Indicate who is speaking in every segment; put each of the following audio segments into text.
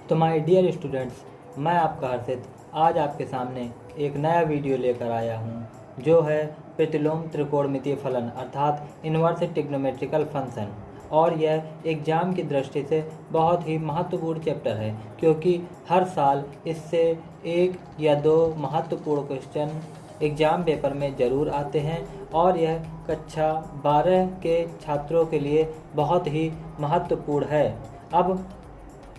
Speaker 1: तो my dear students, मैं आपका हर्षित आज आपके सामने एक नया वीडियो लेकर आया हूँ जो है प्रतिलोम त्रिकोणमितीय फलन अर्थात इन्वर्स ट्रिग्नोमेट्रिकल फंक्शन। और यह एग्ज़ाम की दृष्टि से बहुत ही महत्वपूर्ण चैप्टर है क्योंकि हर साल इससे एक या दो महत्वपूर्ण क्वेश्चन एग्ज़ाम पेपर में ज़रूर आते हैं और यह कक्षा 12 के छात्रों के लिए बहुत ही महत्वपूर्ण है। अब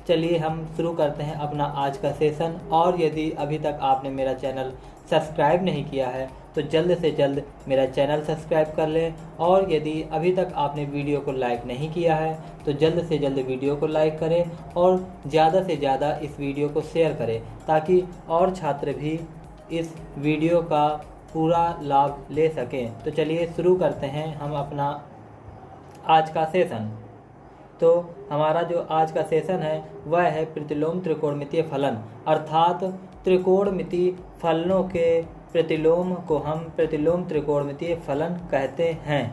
Speaker 1: चलिए हम शुरू करते हैं अपना आज का सेशन। और यदि अभी तक आपने मेरा चैनल सब्सक्राइब नहीं किया है तो जल्द से जल्द मेरा चैनल सब्सक्राइब कर लें। और यदि अभी तक आपने वीडियो को लाइक नहीं किया है तो जल्द से जल्द वीडियो को लाइक करें और ज़्यादा से ज़्यादा इस वीडियो को शेयर करें ताकि और छात्र भी इस वीडियो का पूरा लाभ ले सकें। तो चलिए शुरू करते हैं हम अपना आज का सेशन। तो हमारा जो आज का सेशन है वह है प्रतिलोम त्रिकोणमितीय फलन अर्थात त्रिकोणमितीय फलनों के प्रतिलोम को हम प्रतिलोम त्रिकोणमितीय फलन कहते हैं।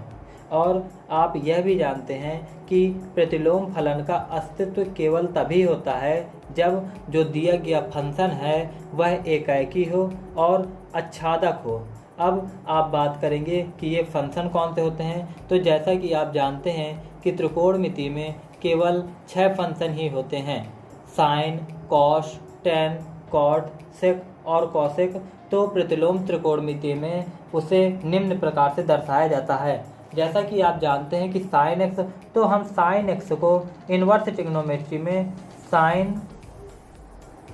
Speaker 1: और आप यह भी जानते हैं कि प्रतिलोम फलन का अस्तित्व केवल तभी होता है जब जो दिया गया फंक्शन है वह एकाएकी हो और आच्छादक हो। अब आप बात करेंगे कि ये फंक्शन कौन से होते हैं। तो जैसा कि आप जानते हैं कि त्रिकोणमिति में केवल 6 फंक्शन ही होते हैं, साइन, कॉस, टेन, कॉट, सेक और कॉसेक। तो प्रतिलोम त्रिकोणमिति में उसे निम्न प्रकार से दर्शाया जाता है। जैसा कि आप जानते हैं कि साइन एक्स, तो हम साइन एक्स को इन्वर्स ट्रिग्नोमेट्री में साइन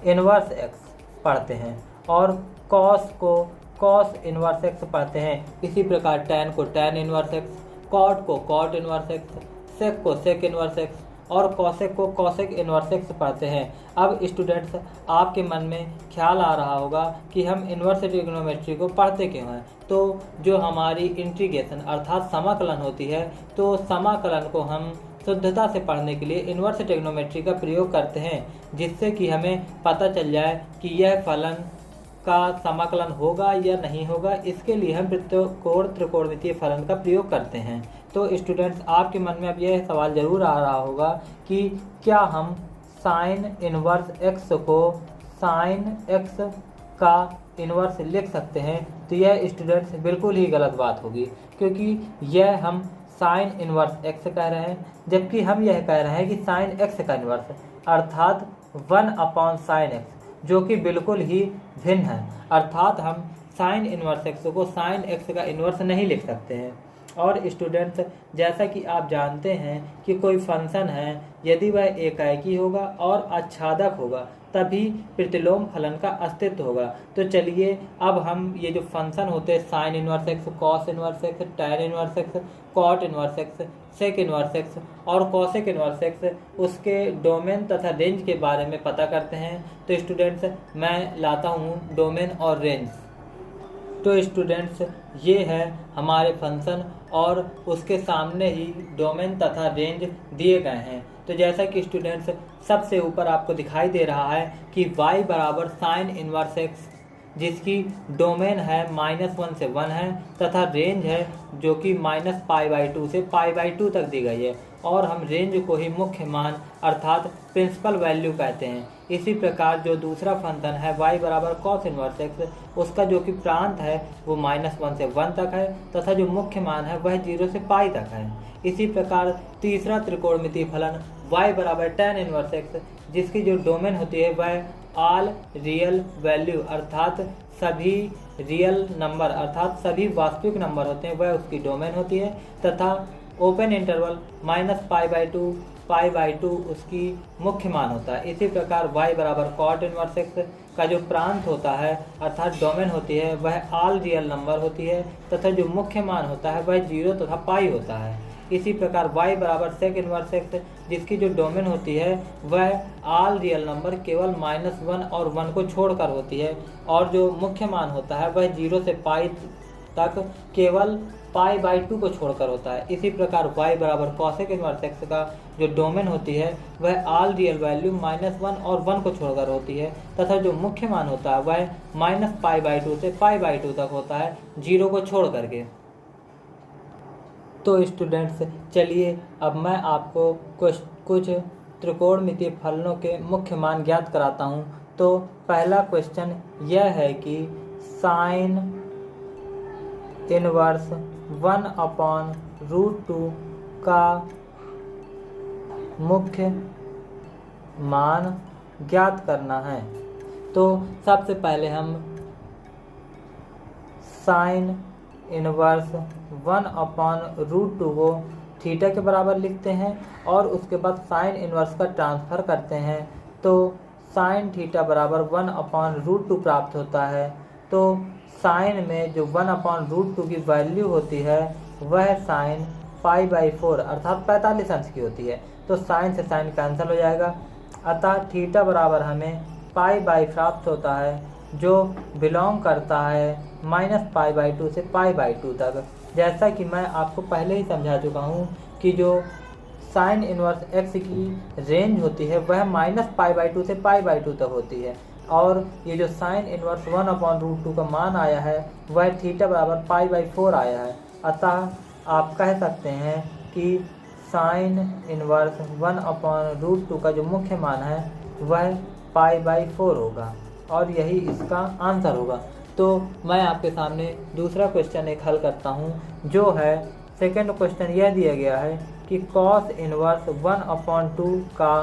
Speaker 1: इन्वर्स एक्स पढ़ते हैं और कॉस को कॉस इन्वर्स एक्स पढ़ते हैं। इसी प्रकार टेन को टेन इन्वर्स एक्स, कॉट को कॉट इन्वर्स एक्स, सेक को सेक इन्वर्स एक्स और कॉसेक को कॉसेक इन्वर्स एक्स पढ़ते हैं। अब स्टूडेंट्स, आपके मन में ख्याल आ रहा होगा कि हम इन्वर्स ट्रिग्नोमेट्री को पढ़ते क्यों हैं। तो जो हमारी इंटीग्रेशन अर्थात समाकलन होती है, तो समाकलन को हम शुद्धता से पढ़ने के लिए इन्वर्स ट्रिग्नोमेट्री का प्रयोग करते हैं, जिससे कि हमें पता चल जाए कि यह फलन का समाकलन होगा या नहीं होगा। इसके लिए हम त्रिकोणमितीय फलन का प्रयोग करते हैं। तो स्टूडेंट्स, आपके मन में अब यह सवाल जरूर आ रहा होगा कि क्या हम साइन इन्वर्स एक्स को साइन एक्स का इन्वर्स लिख सकते हैं। तो यह स्टूडेंट्स बिल्कुल ही गलत बात होगी क्योंकि यह हम साइन इन्वर्स एक्स कह रहे हैं, जबकि हम यह कह रहे हैं कि साइन एक्स का इन्वर्स अर्थात 1/sin x, जो कि बिल्कुल ही भिन्न है। अर्थात हम साइन इन्वर्स एक्स को साइन एक्स का इन्वर्स नहीं लिख सकते हैं। और स्टूडेंट्स, जैसा कि आप जानते हैं कि कोई फंक्शन है, यदि वह एकाएकी होगा और आच्छादक होगा तभी प्रतिलोम फलन का अस्तित्व होगा। तो चलिए अब हम ये जो फंक्शन होते हैं sine inverse x, cos inverse x, tan inverse x, cot inverse x, sec inverse x और कॉसेक इन्वर्स एक्स, उसके डोमेन तथा रेंज के बारे में पता करते हैं। तो स्टूडेंट्स, मैं लाता हूँ डोमेन और रेंज। तो स्टूडेंट्स, ये है हमारे फंक्शन और उसके सामने ही डोमेन तथा रेंज दिए गए हैं। तो जैसा कि स्टूडेंट्स सबसे ऊपर आपको दिखाई दे रहा है कि y बराबर साइन इन्वर्स एक्स, जिसकी डोमेन है -1 से 1 है तथा रेंज है जो कि -π/2 से π/2 तक दी गई है। और हम रेंज को ही मुख्य मान अर्थात प्रिंसिपल वैल्यू कहते हैं। इसी प्रकार जो दूसरा फंक्शन है y बराबर कॉस इन्वर्स एक्स, उसका जो कि प्रांत है वो -1 से 1 तक है तथा जो मुख्य मान है वह 0 से π तक है। इसी प्रकार तीसरा त्रिकोणमितीय फलन y बराबर tan इन्वर्स एक्स, जिसकी जो डोमेन होती है वह ऑल रियल वैल्यू अर्थात सभी रियल नंबर अर्थात सभी वास्तविक नंबर होते हैं, वह उसकी डोमेन होती है तथा ओपन इंटरवल -π/2 π/2 उसकी मुख्य मान होता है। इसी प्रकार y बराबर कॉट इन्वर्स एक्स का जो प्रांत होता है अर्थात डोमेन होती है वह ऑल रियल नंबर होती है तथा जो मुख्य मान होता है वह 0 तथा π होता है। इसी प्रकार y बराबर सेक इन्वर्स एक्स, जिसकी जो डोमेन होती है वह ऑल रियल नंबर केवल -1 और 1 को छोड़कर होती है और जो मुख्य मान होता है वह 0 से π तक केवल π/2 को छोड़कर होता है। इसी प्रकार y बराबर कॉसेक इन्वर्स एक्स का जो डोमेन होती है वह ऑल रियल वैल्यू -1 और 1 को छोड़कर होती है तथा जो मुख्य मान होता है वह -π/2 से π/2 तक होता है, 0 को छोड़ करके। तो स्टूडेंट्स, चलिए अब मैं आपको कुछ त्रिकोणमितीय फलनों के मुख्य मान ज्ञात कराता हूँ। तो पहला क्वेश्चन यह है कि साइन इनवर्स 1/√2 का मुख्य मान ज्ञात करना है। तो सबसे पहले हम साइन इनवर्स 1/√2 को थीटा के बराबर लिखते हैं और उसके बाद साइन इनवर्स का ट्रांसफ़र करते हैं। तो साइन थीटा बराबर 1/√2 प्राप्त होता है। तो साइन में जो 1/√2 की वैल्यू होती है वह साइन π/4 अर्थात 45 अंश की होती है। तो साइन से साइन कैंसिल हो जाएगा, अतः थीटा बराबर हमें π/4 प्राप्त होता है, जो बिलोंग करता है -π/2 से π/2 तक। जैसा कि मैं आपको पहले ही समझा चुका हूँ कि जो साइन इनवर्स x की रेंज होती है वह -π/2 से π/2 तक होती है, और ये जो साइन इनवर्स 1/√2 का मान आया है वह थीटा बराबर π/4 आया है। अतः आप कह सकते हैं कि साइन इनवर्स 1/√2 का जो मुख्य मान है वह π/4 होगा और यही इसका आंसर होगा। तो मैं आपके सामने दूसरा क्वेश्चन एक हल करता हूँ, जो है सेकंड क्वेश्चन यह दिया गया है कि कॉस इनवर्स 1/2 का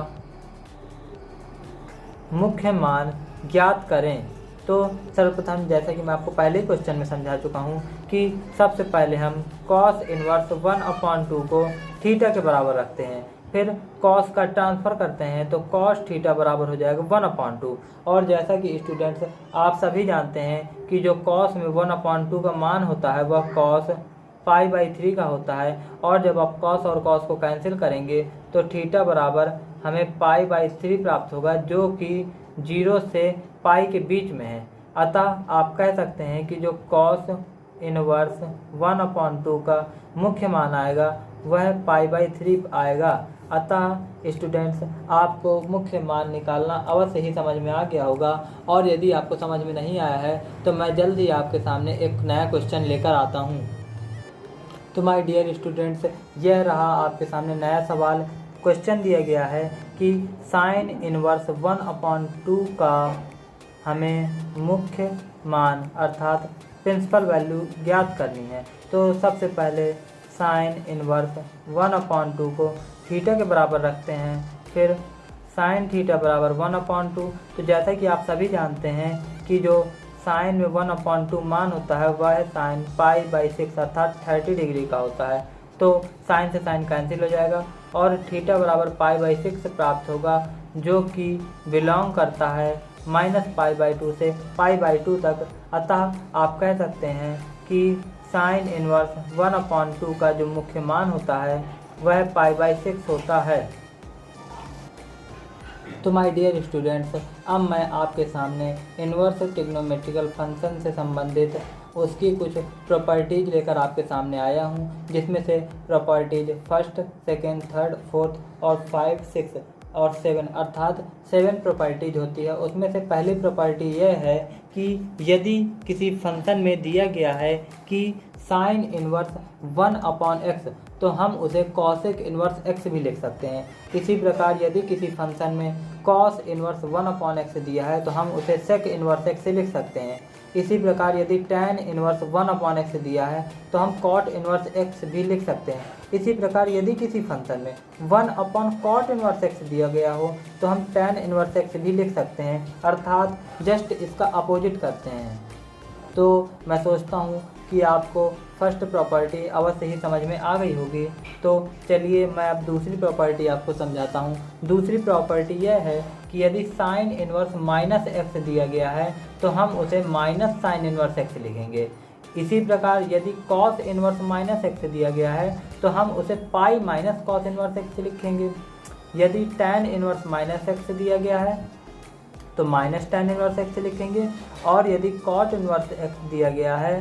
Speaker 1: मुख्य मान ज्ञात करें। तो सर्वप्रथम जैसा कि मैं आपको पहले क्वेश्चन में समझा चुका हूँ कि सबसे पहले हम कॉस इनवर्स 1/2 को थीटा के बराबर रखते हैं, फिर कॉस का ट्रांसफ़र करते हैं तो कॉस थीटा बराबर हो जाएगा 1/2। और जैसा कि स्टूडेंट्स आप सभी जानते हैं कि जो कॉस में 1/2 का मान होता है वह कॉस π/3 का होता है, और जब आप कॉस और कॉस को कैंसिल करेंगे तो थीटा बराबर हमें π/3 प्राप्त होगा, जो कि 0 से पाई के बीच में है। अतः आप कह सकते हैं कि जो कॉस इनवर्स 1/2 का मुख्य मान आएगा वह π/3 आएगा। अतः स्टूडेंट्स आपको मुख्य मान निकालना अवश्य ही समझ में आ गया होगा, और यदि आपको समझ में नहीं आया है तो मैं जल्द ही आपके सामने एक नया क्वेश्चन लेकर आता हूँ। तो माय डियर स्टूडेंट्स, यह रहा आपके सामने नया सवाल। क्वेश्चन दिया गया है कि साइन इनवर्स 1/2 का हमें मुख्य मान अर्थात प्रिंसिपल वैल्यू ज्ञात करनी है। तो सबसे पहले साइन इनवर्स 1/2 को थीटा के बराबर रखते हैं, फिर साइन थीटा बराबर 1/2। तो जैसा कि आप सभी जानते हैं कि जो साइन में 1/2 मान होता है वह साइन π/6 अर्थात 30 डिग्री का होता है। तो साइन से साइन कैंसिल हो जाएगा और थीटा बराबर π/6 प्राप्त होगा, जो कि बिलोंग करता है -π/2 से π/2 तक। अतः आप कह सकते हैं कि साइन इनवर्स 1/2 का जो मुख्य मान होता है वह π/6 होता है। तो माय डियर स्टूडेंट्स, अब मैं आपके सामने इनवर्स ट्रिग्नोमेट्रिकल फंक्शन से संबंधित उसकी कुछ प्रॉपर्टीज लेकर आपके सामने आया हूँ, जिसमें से properties first, second, third, fourth और 5, 6 और 7 अर्थात 7 प्रॉपर्टीज होती है। उसमें से पहली प्रॉपर्टी यह है कि यदि किसी फंक्शन में दिया गया है कि साइन इनवर्स 1/x, तो हम उसे कॉसेक इनवर्स x भी लिख सकते हैं। इसी प्रकार यदि किसी फंक्शन में कॉस इनवर्स 1/x दिया है तो हम उसे सेक इनवर्स x से लिख सकते हैं। इसी प्रकार यदि tan इनवर्स 1/x दिया है तो हम कॉट इनवर्स x भी लिख सकते हैं। इसी प्रकार यदि किसी फंक्शन में 1/cot इनवर्स x दिया गया हो तो हम tan इनवर्स x भी लिख सकते हैं, अर्थात जस्ट इसका अपोजिट करते हैं। तो मैं सोचता हूँ कि आपको फर्स्ट प्रॉपर्टी अवश्य ही समझ में आ गई होगी। तो चलिए मैं अब दूसरी प्रॉपर्टी आपको समझाता हूँ। दूसरी प्रॉपर्टी यह है कि यदि साइन इनवर्स -x दिया गया है तो हम उसे माइनस साइन इनवर्स x लिखेंगे। इसी प्रकार यदि cos इनवर्स -x दिया गया है तो हम उसे pi minus cos inverse x लिखेंगे। यदि tan इनवर्स -x दिया गया है तो माइनस tan इनवर्स x लिखेंगे, और यदि cot इनवर्स x दिया गया है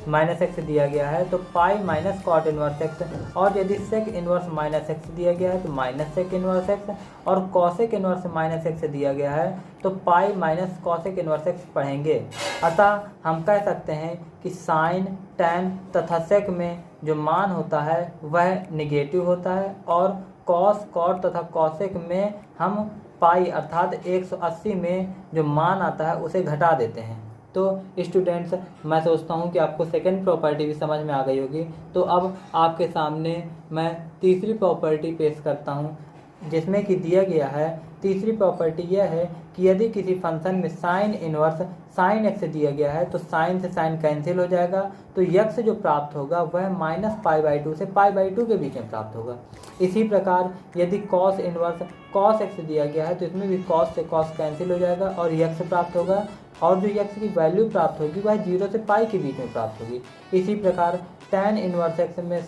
Speaker 1: -x दिया गया है तो pi minus cot inverse x, और यदि सेक इनवर्स -x दिया गया है तो माइनस सेक इनवर्स x, और कॉसेक इनवर्स -x दिया गया है तो pi minus cosec inverse x पढ़ेंगे। अतः हम कह सकते हैं कि साइन, टैन तथा सेक में जो मान होता है वह निगेटिव होता है और कॉस, कॉट तथा कॉसेक में हम पाई अर्थात 180 में जो मान आता है उसे घटा देते हैं। तो स्टूडेंट्स, मैं सोचता हूँ कि आपको सेकंड प्रॉपर्टी भी समझ में आ गई होगी। तो अब आपके सामने मैं तीसरी प्रॉपर्टी पेश करता हूँ, जिसमें कि दिया गया है। तीसरी प्रॉपर्टी यह है कि यदि किसी फंक्शन में साइन इनवर्स साइन एक्स दिया गया है तो साइन से साइन कैंसिल हो जाएगा, तो यक्स जो प्राप्त होगा वह -π/2 से π/2 के बीच में प्राप्त होगा। इसी प्रकार यदि कॉस इनवर्स कॉस एक्स दिया गया है तो इसमें भी कॉस से कॉस कैंसिल हो जाएगा और यक्स प्राप्त होगा, और जो यक्स की वैल्यू प्राप्त होगी वह 0 से π के बीच में प्राप्त होगी। इसी प्रकार tan इनवर्स एक्स में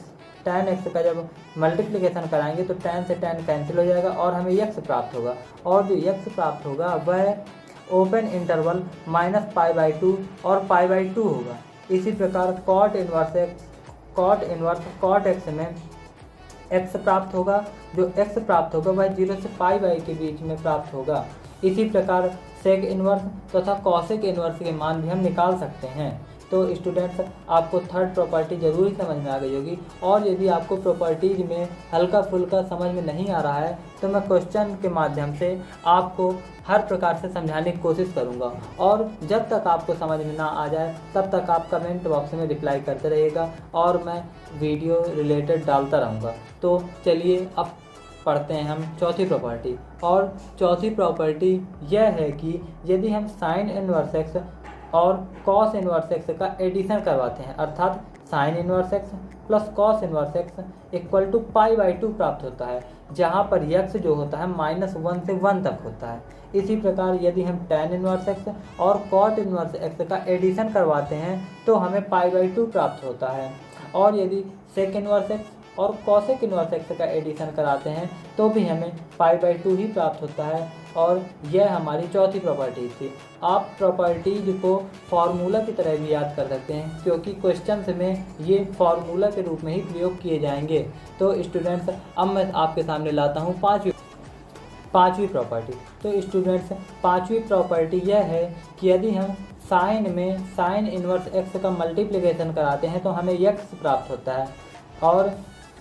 Speaker 1: tan x का जब मल्टीप्लिकेशन कराएंगे तो tan से tan कैंसिल हो जाएगा और हमें यक्स प्राप्त होगा, और जो यक्स प्राप्त होगा वह ओपन इंटरवल -π/2 और π/2 होगा। इसी प्रकार cot इनवर्स cot x में x प्राप्त होगा, जो x प्राप्त होगा वह 0 से π के बीच में प्राप्त होगा। इसी प्रकार सेक इनवर्स तथा कॉसेक इनवर्स के मान भी हम निकाल सकते हैं। तो स्टूडेंट्स, आपको थर्ड प्रॉपर्टी जरूर ही समझ में आ गई होगी, और यदि आपको प्रॉपर्टीज में हल्का फुल्का समझ में नहीं आ रहा है तो मैं क्वेश्चन के माध्यम से आपको हर प्रकार से समझाने की कोशिश करूंगा, और जब तक आपको समझ में ना आ जाए तब तक आप कमेंट बॉक्स में रिप्लाई करते रहिएगा और मैं वीडियो रिलेटेड डालता रहूँगा। तो चलिए अब पढ़ते हैं हम चौथी प्रॉपर्टी, और चौथी प्रॉपर्टी यह है कि यदि हम साइन इनवर्स एक्स और कॉस इनवर्स एक्स का एडिशन करवाते हैं, अर्थात sine inverse x plus cos inverse x equal to π/2 प्राप्त होता है, जहाँ पर यक्स जो होता है -1 से 1 तक होता है। इसी प्रकार यदि हम tan इनवर्स एक्स और कॉट इनवर्स एक्स का एडिशन करवाते हैं तो हमें π/2 प्राप्त होता है, और यदि सेक इनवर्स एक्स और कॉसेक इनवर्स एक्स का एडिशन कराते हैं तो भी हमें π/2 ही प्राप्त होता है। और यह हमारी चौथी प्रॉपर्टी थी। आप प्रॉपर्टीज को फार्मूला की तरह भी याद कर सकते हैं, क्योंकि क्वेश्चंस में ये फार्मूला के रूप में ही प्रयोग किए जाएंगे। तो स्टूडेंट्स, अब मैं आपके सामने लाता हूँ पाँचवीं प्रॉपर्टी। तो स्टूडेंट्स, पाँचवीं प्रॉपर्टी यह है कि यदि हम साइन में साइन इनवर्स एक्स का मल्टीप्लिकेशन कराते हैं तो हमें यक्स प्राप्त होता है, और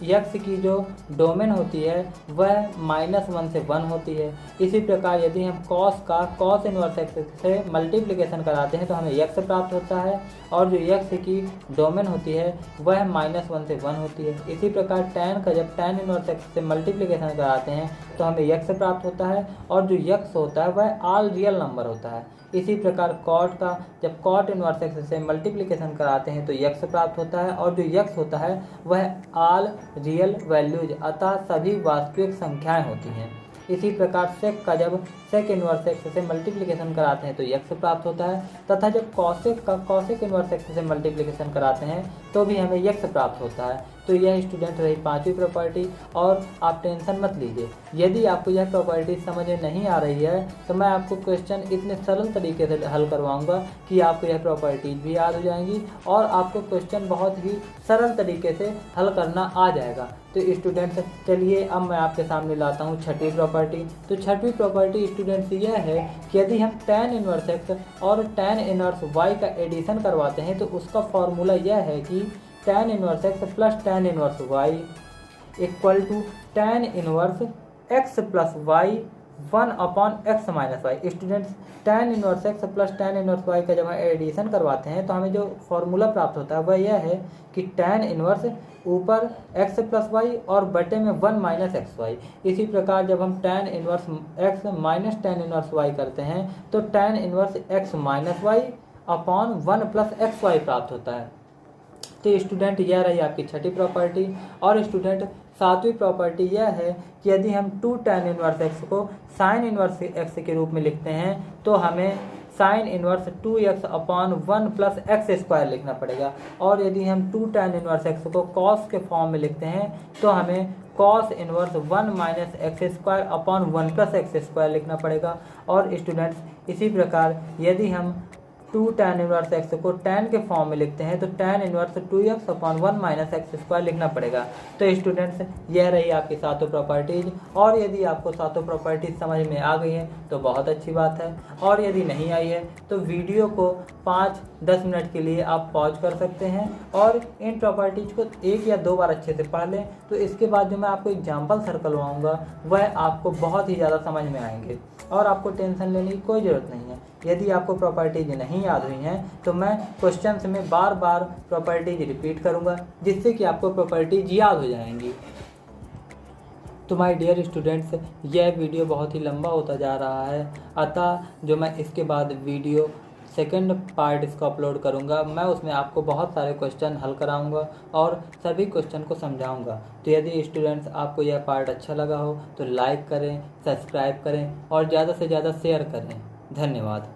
Speaker 1: यक्स की जो डोमेन होती है वह -1 से 1 होती है। इसी प्रकार यदि हम कॉस का कॉस इनवर्स एक्स से मल्टीप्लिकेशन कराते हैं तो हमें यक्स प्राप्त होता है, और जो यक्स की डोमेन होती है वह -1 से 1 होती है। इसी प्रकार टैन का जब टैन इनवर्स एक्स से मल्टीप्लिकेशन कराते हैं तो हमें यक्स प्राप्त होता है, और जो यक्स होता है वह ऑल रियल नंबर होता है। इसी प्रकार कॉट का जब कॉट इनवर्स एक्स से मल्टीप्लिकेशन कराते हैं तो यक्स प्राप्त होता है, और जो यक्स होता है वह ऑल रियल वैल्यूज अतः सभी वास्तविक संख्याएं होती हैं। इसी प्रकार सेक का जब सेक इनवर्स एक्स से मल्टीप्लिकेशन कराते हैं तो यक्स प्राप्त होता है, तथा जब कॉसेक का कॉसेक इनवर्स एक्स से मल्टीप्लिकेशन कराते हैं तो भी हमें यक्स प्राप्त होता है। तो यह स्टूडेंट रही पांचवी प्रॉपर्टी, और आप टेंशन मत लीजिए। यदि आपको यह प्रॉपर्टी समझ में नहीं आ रही है तो मैं आपको क्वेश्चन इतने सरल तरीके से हल करवाऊंगा कि आपको यह प्रॉपर्टीज भी याद हो जाएंगी और आपको क्वेश्चन बहुत ही सरल तरीके से हल करना आ जाएगा। तो स्टूडेंट्स, चलिए अब मैं आपके सामने लाता हूँ छठी प्रॉपर्टी। तो छठी प्रॉपर्टी स्टूडेंट्स यह है कि यदि हम tan इनवर्स एक्स और tan इनवर्स y का एडिशन करवाते हैं तो उसका फॉर्मूला यह है कि tan inverse x plus tan inverse y equal to tan inverse x plus y 1/x minus y. Students, tan inverse x plus tan inverse y का जब हम एडिशन करवाते हैं तो हमें जो फॉर्मूला प्राप्त होता है वह यह है कि tan इनवर्स ऊपर x प्लस वाई और बटे में 1 माइनस एक्स वाई। इसी प्रकार जब हम tan inverse x minus tan inverse y करते हैं तो tan inverse x minus y upon 1 plus x y प्राप्त होता है। तो स्टूडेंट, यह रही आपकी छठी प्रॉपर्टी। और स्टूडेंट, सातवीं प्रॉपर्टी यह है कि यदि हम 2 tan इनवर्स एक्स को साइन इनवर्स एक्स के रूप में लिखते हैं तो हमें sine inverse 2x upon 1 plus x square लिखना पड़ेगा, और यदि हम 2 tan इनवर्स एक्स को कॉस के फॉर्म में लिखते हैं तो हमें cos inverse 1 minus x square upon 1 plus x square लिखना पड़ेगा। और स्टूडेंट्स, इसी प्रकार यदि हम 2 tan इनवर्स एक्स को tan के फॉर्म में लिखते हैं तो tan inverse 2x upon 1 minus x square लिखना पड़ेगा। तो स्टूडेंट्स, यह रही आपकी सातों प्रॉपर्टीज। और यदि आपको सातों प्रॉपर्टीज समझ में आ गई हैं तो बहुत अच्छी बात है, और यदि नहीं आई है तो वीडियो को 5-10 मिनट के लिए आप पॉज कर सकते हैं और इन प्रॉपर्टीज को 1 या 2 बार अच्छे से पढ़ लें। तो इसके बाद जो मैं आपको एग्जाम्पल सर करवाऊँगा वह आपको बहुत ही ज़्यादा समझ में आएंगे और आपको टेंशन लेने की कोई ज़रूरत नहीं है। यदि आपको प्रॉपर्टीज नहीं याद हुई हैं तो मैं क्वेश्चंस में बार बार प्रॉपर्टीज रिपीट करूंगा जिससे कि आपको प्रॉपर्टीज याद हो जाएंगी। तो माय डियर स्टूडेंट्स, यह वीडियो बहुत ही लंबा होता जा रहा है, अतः जो मैं इसके बाद वीडियो सेकंड पार्ट इसको अपलोड करूंगा, मैं उसमें आपको बहुत सारे क्वेश्चन हल कराऊंगा और सभी क्वेश्चन को समझाऊंगा। तो यदि स्टूडेंट्स आपको यह पार्ट अच्छा लगा हो तो लाइक करें, सब्सक्राइब करें और ज़्यादा से ज़्यादा शेयर करें। धन्यवाद।